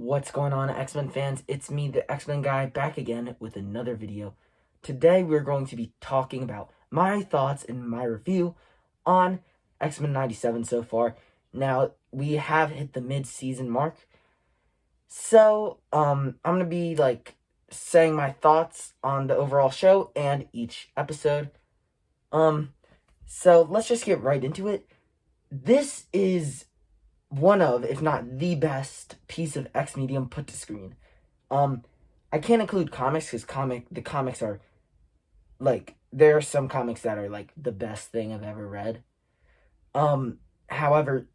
What's going on, X-Men fans? It's me, the X-Men guy, back again with another video. Today we're going to be talking about my thoughts and my review on X-Men 97 so far. Now, we have hit the mid-season mark. So, I'm going to be, saying my thoughts on the overall show and each episode. So let's just get right into it. This is one of, if not the best piece of X medium put to screen. I can't include comics because the comics are, there are some comics that are, the best thing I've ever read. However,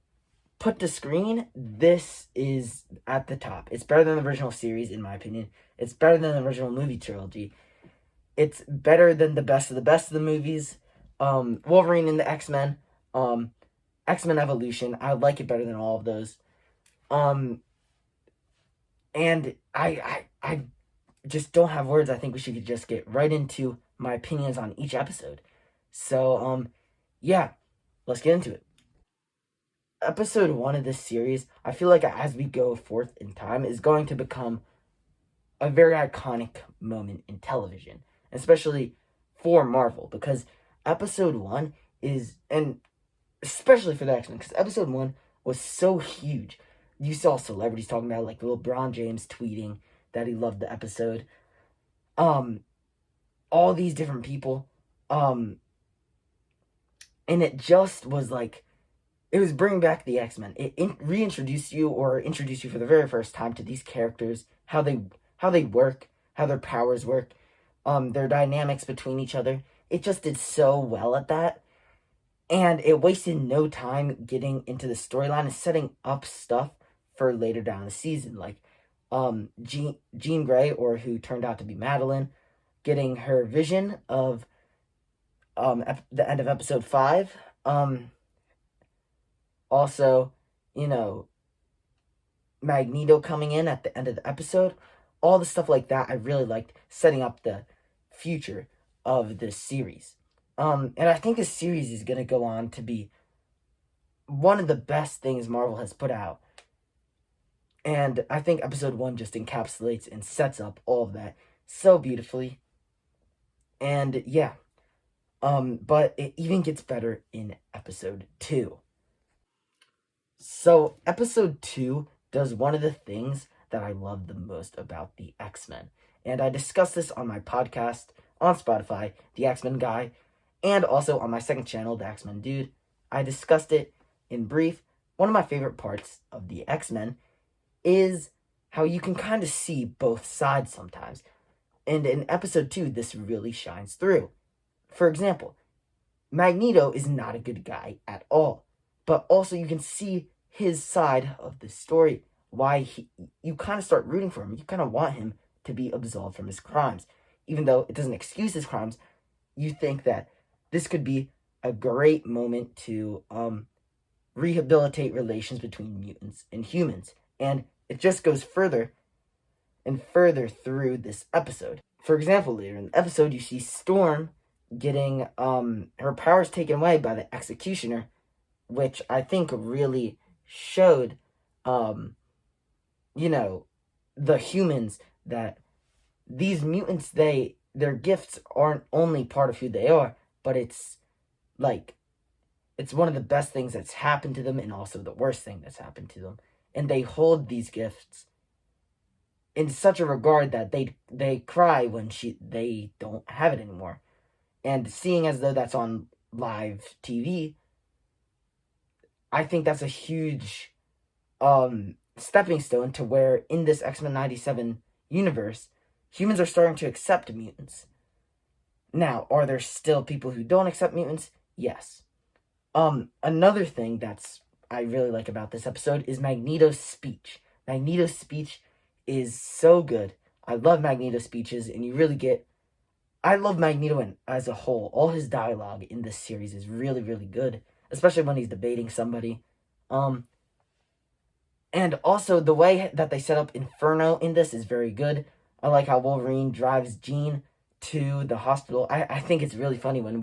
put to screen, this is at the top. It's better than the original series, in my opinion. It's better than the original movie trilogy. It's better than the best of the movies. Wolverine and the X-Men. X-Men Evolution. I like it better than all of those. And I just don't have words. I think we should just get right into my opinions on each episode. So, yeah, let's get into it. Episode 1 of this series, I feel like as we go forth in time, is going to become a very iconic moment in television, especially for Marvel, because episode 1 is, and especially for the X-Men, because episode 1 was so huge. You saw celebrities talking about it, like LeBron James tweeting that he loved the episode. All these different people. And it just was it was bringing back the X-Men. It reintroduced you or introduced you for the very first time to these characters, how they work, how their powers work, their dynamics between each other. It just did so well at that. And it wasted no time getting into the storyline and setting up stuff for later down the season. Jean Grey, or who turned out to be Madeline, getting her vision of the end of episode 5. Also, Magneto coming in at the end of the episode. All the stuff like that I really liked, setting up the future of this series. And I think this series is going to go on to be one of the best things Marvel has put out. And I think episode 1 just encapsulates and sets up all of that so beautifully. And yeah, but it even gets better in episode 2. So episode 2 does one of the things that I love the most about the X-Men. And I discussed this on my podcast on Spotify, The X-Men Guy, and also on my second channel, The X-Men Dude. I discussed it in brief. One of my favorite parts of the X-Men is how you can kind of see both sides sometimes. And in episode 2, this really shines through. For example, Magneto is not a good guy at all. But also you can see his side of the story. Why you kind of start rooting for him. You kind of want him to be absolved from his crimes. Even though it doesn't excuse his crimes, you think that this could be a great moment to rehabilitate relations between mutants and humans. And it just goes further and further through this episode. For example, later in the episode, you see Storm getting her powers taken away by the Executioner, which I think really showed, the humans that these mutants, their gifts aren't only part of who they are, but it's one of the best things that's happened to them and also the worst thing that's happened to them. And they hold these gifts in such a regard that they cry when they don't have it anymore. And seeing as though that's on live TV, I think that's a huge stepping stone to where in this X-Men 97 universe, humans are starting to accept mutants. Now, are there still people who don't accept mutants? Yes. Another thing I really like about this episode is Magneto's speech. Magneto's speech is so good. I love Magneto's speeches, and you really get... I love Magneto as a whole. All his dialogue in this series is really, really good, especially when he's debating somebody. And also, the way that they set up Inferno in this is very good. I like how Wolverine drives Jean to the hospital. I think it's really funny when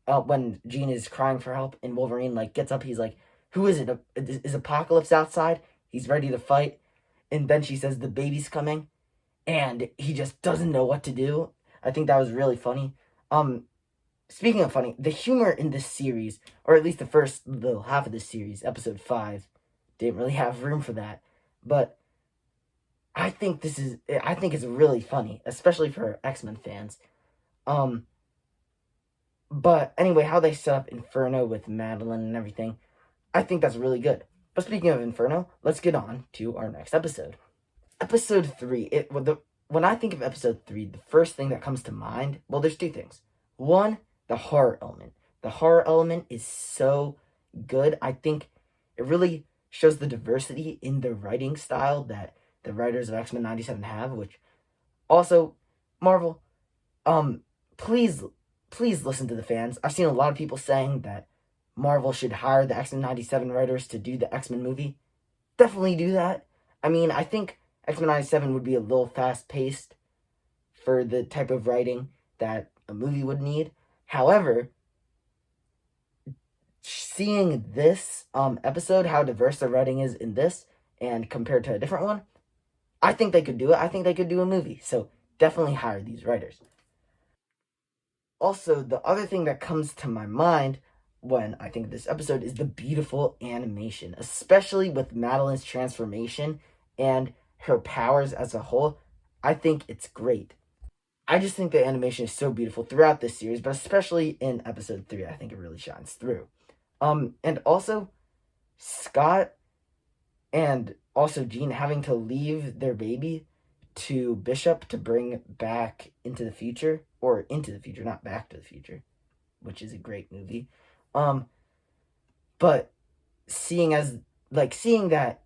when Jean is crying for help, and Wolverine, gets up, he's like, who is it? Is Apocalypse outside? He's ready to fight. and then she says the baby's coming, and he just doesn't know what to do. I think that was really funny. Um, Speaking of funny, the humor in this series, or at least the first little half of this series, episode 5, didn't really have room for that. But I think it's really funny, especially for X-Men fans. Um, but anyway, how they set up Inferno with Madeline and everything, I think that's really good. But speaking of Inferno, let's get on to our next episode. Episode 3, when I think of episode 3, the first thing that comes to mind, well, there's two things. One, the horror element. The horror element is so good. I think it really shows the diversity in the writing style that the writers of X-Men 97 have, which also, Marvel, um, please, please listen to the fans. I've seen a lot of people saying that Marvel should hire the X-Men 97 writers to do the X-Men movie. Definitely do that. I mean, I think X-Men 97 would be a little fast-paced for the type of writing that a movie would need. However, seeing this episode, how diverse the writing is in this, and compared to a different one, I think they could do it. I think they could do a movie. So definitely hire these writers. Also, the other thing that comes to my mind when I think of this episode is the beautiful animation, especially with Madeline's transformation and her powers as a whole. I think it's great. I just think the animation is so beautiful throughout this series, but especially in episode 3, I think it really shines through. And also, Scott and also Jean having to leave their baby to Bishop to bring back into the future, or into the future, not Back to the Future, which is a great movie. But seeing that,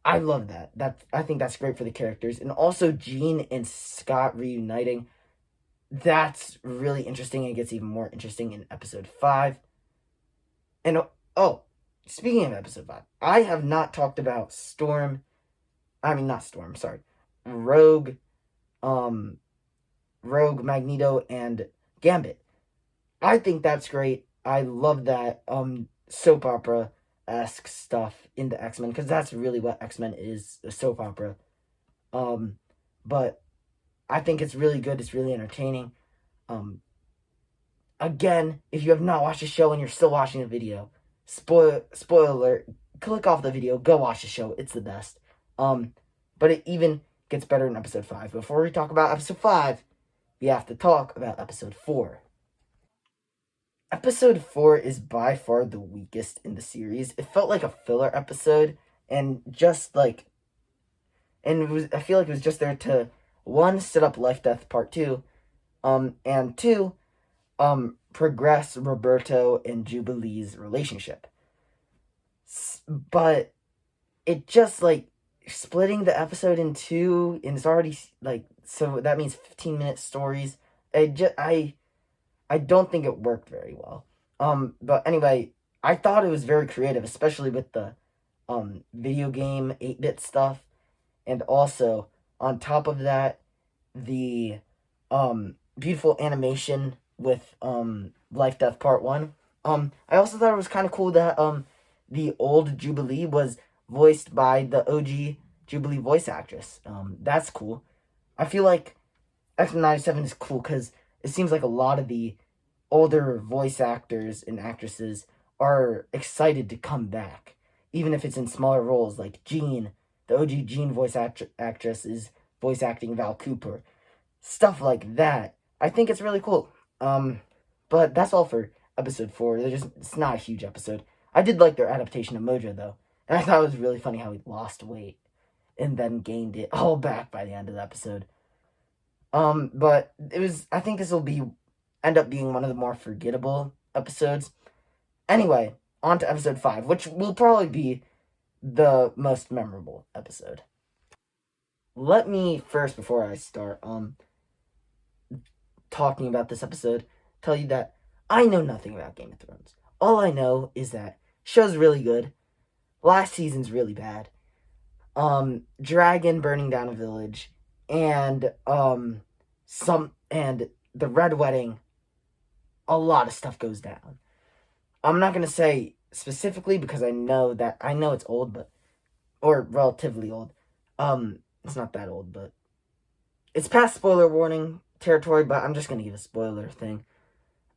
I love that. I think that's great for the characters, and also Jean and Scott reuniting. That's really interesting, and it gets even more interesting in episode 5. And oh, speaking of episode 5, I have not talked about Rogue, Rogue, Magneto, and Gambit. I think that's great. I love that soap opera-esque stuff in the X-Men, because that's really what X-Men is, a soap opera. But I think it's really good. It's really entertaining. Again, if you have not watched the show and you're still watching the video, spoiler alert, click off the video, go watch the show. It's the best. But it even gets better in episode 5. Before we talk about episode 5, we have to talk about episode 4. Episode 4 is by far the weakest in the series. It felt like a filler episode, and I feel like it was just there to, 1, set up Life Death Part 2, and 2, progress Roberto and Jubilee's relationship. But it just, splitting the episode in 2, and it's already, so that means 15-minute stories. I don't think it worked very well. But anyway, I thought it was very creative, especially with the, video game 8-bit stuff. And also, on top of that, the, beautiful animation with, Life Death Part 1. I also thought it was kind of cool that, the old Jubilee was voiced by the OG Jubilee voice actress. That's cool. I feel like X-Men 97 is cool because it seems like a lot of the older voice actors and actresses are excited to come back, even if it's in smaller roles, like Jean, the OG Jean voice actress is voice acting Val Cooper. Stuff like that. I think it's really cool. But that's all for episode 4. It's not a huge episode. I did like their adaptation of Mojo, though. And I thought it was really funny how he lost weight and then gained it all back by the end of the episode. But I think this will end up being one of the more forgettable episodes. Anyway, on to episode 5, which will probably be the most memorable episode. Let me first, before I start talking about this episode, tell you that I know nothing about Game of Thrones. All I know is that show's really good. Last season's really bad. Dragon burning down a village, and the Red Wedding, a lot of stuff goes down. I'm not gonna say specifically because I know it's old, or relatively old. It's not that old, but it's past spoiler warning territory, but I'm just gonna give a spoiler thing.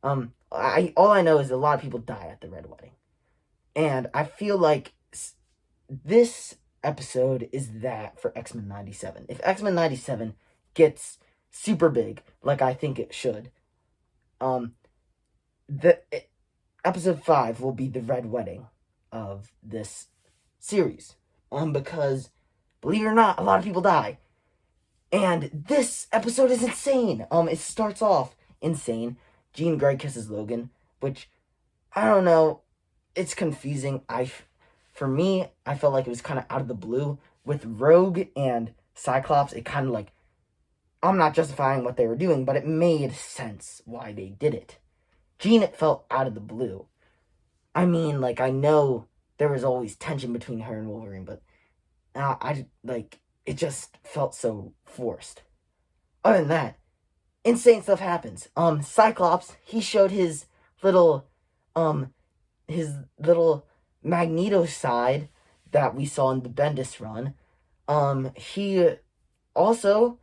All I know is a lot of people die at the Red Wedding. And I feel like this episode is that for X-Men 97. If X-Men 97 gets super big, like I think it should, the episode 5 will be the Red Wedding of this series. Because, believe it or not, a lot of people die. And this episode is insane. It starts off insane. Jean Grey kisses Logan, which, I don't know, it's confusing. For me, I felt like it was kind of out of the blue. With Rogue and Cyclops, it kind of like, I'm not justifying what they were doing, but it made sense why they did it. Jean, it felt out of the blue. I mean, like, I know there was always tension between her and Wolverine, but it just felt so forced. Other than that, insane stuff happens. Cyclops, he showed his little Magneto side that we saw in the Bendis run. He also,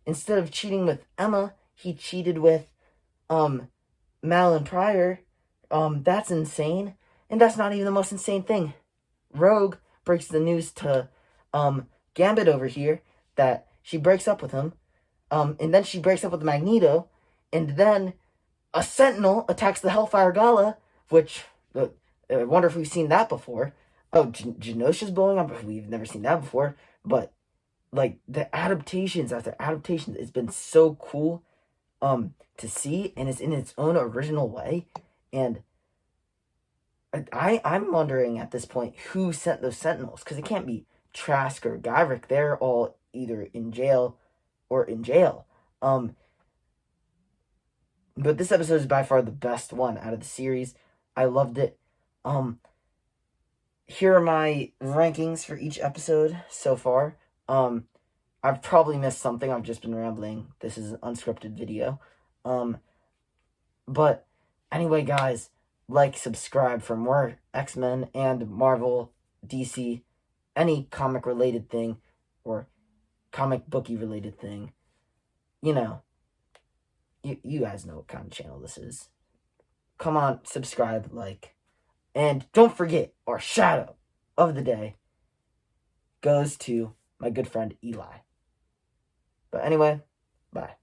instead of cheating with Emma, he cheated with, Madeline Pryor. That's insane. And that's not even the most insane thing. Rogue breaks the news to, Gambit over here that she breaks up with him. And then she breaks up with Magneto. And then a Sentinel attacks the Hellfire Gala, which, I wonder if we've seen that before. Oh, Genosha's blowing up. We've never seen that before. But, like, the adaptations after adaptations, it's been so cool to see. And it's in its own original way. And I'm wondering at this point who sent those Sentinels. Because it can't be Trask or Guyrick. They're all either in jail or in jail. But this episode is by far the best one out of the series. I loved it. Here are my rankings for each episode so far. I've probably missed something. I've just been rambling. This is an unscripted video. But anyway, guys, like, subscribe for more X-Men and Marvel, DC, any comic-related thing, or comic booky-related thing. You know, you guys know what kind of channel this is. Come on, subscribe, like. And don't forget, our shadow of the day goes to my good friend Eli. But anyway, bye.